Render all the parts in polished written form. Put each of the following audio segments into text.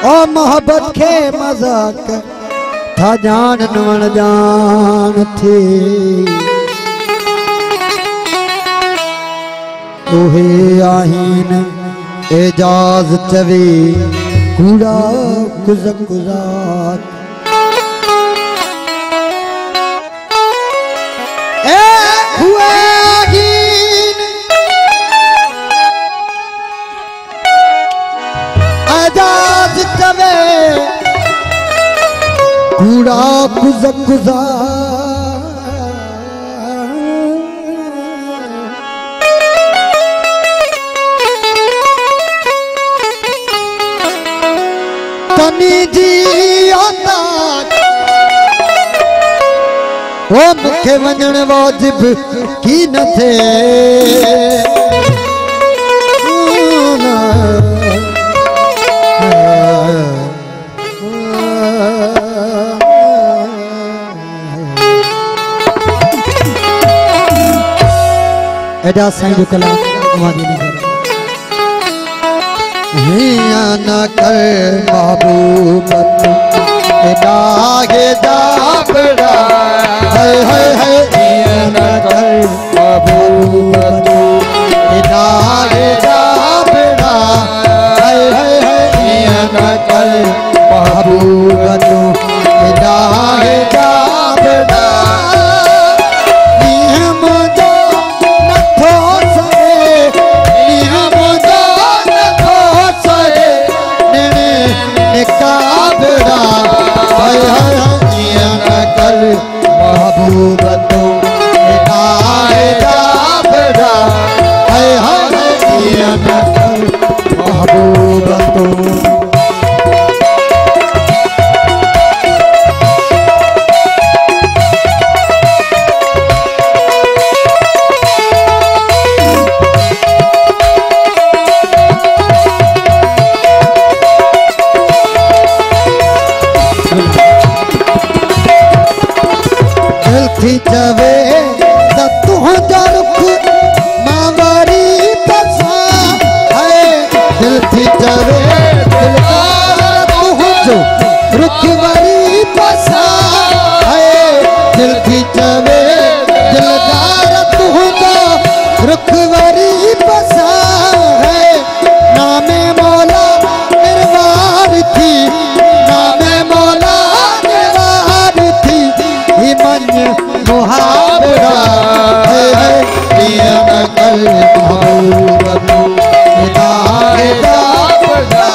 ओ मोहब्बत के मजाक था जान नवण जान थी ओहे आहीन एजाज चवी कूड़ा कुज़क कुज़ात एजाज चवे कूड़ा कुज़क कुज़ात जी आता वो मुखे वञण वाजिब की न थे एडा साईं जो कलाम आवाज़ नहीं न कर महबूब दागे दाबड़ा है न कर महबूब दागे दाबड़ा है न कर महबूब दागे दाबड़ा महबूबतो महबूबतो थी चवे तू रुख मावारी पसा है दिल थी चवे तू रुख वारी पसा है दिल थी चवे दिलदार तू रुख वारी पसा है नामे मौला निर्वार थी नामे मौला निर्वार थी मन मुहावरा है न कर महबूब दाए दाबड़ा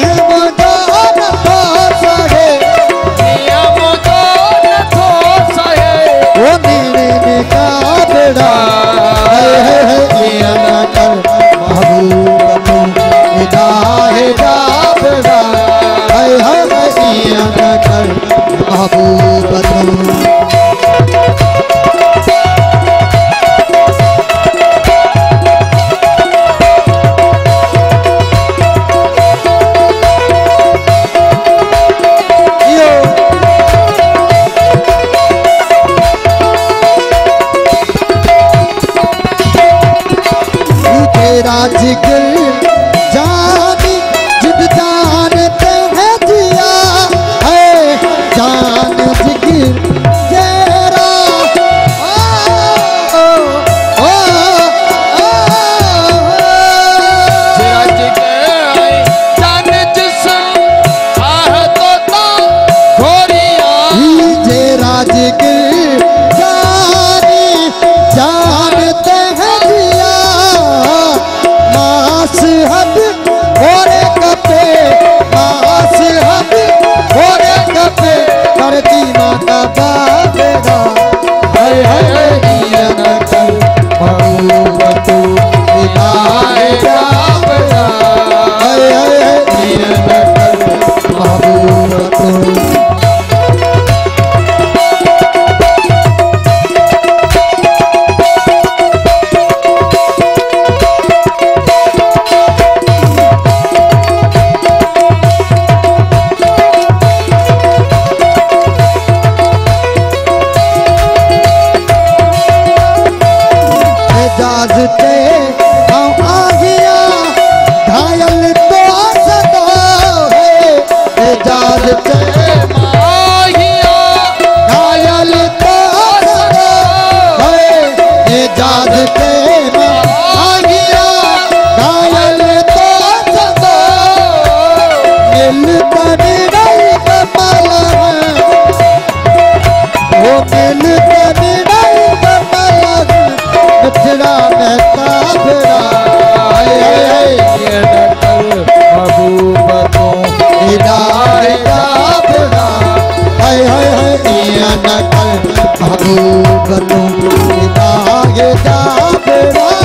ये मुदान तो सहे ये मुदान तो सहे वो मेरे निकाबड़ा है न कर महबूब दाए दाबड़ा है न कर महबूब जिगर जानी जिद जानते हैं जिया है जान जिगर तेरा तेरा जिगर जान जिस्म आह तो थोड़िया तेरा जिगर जानी जानते हैं जिया मास हद और कपे मास हद और कपे करती माता बाबेगा हाय हाय न कर महबूब तू इलाहे बाबेगा हाय हाय न कर महबूब तू एजाज ते आ गया घायल तो सदा बेड़ा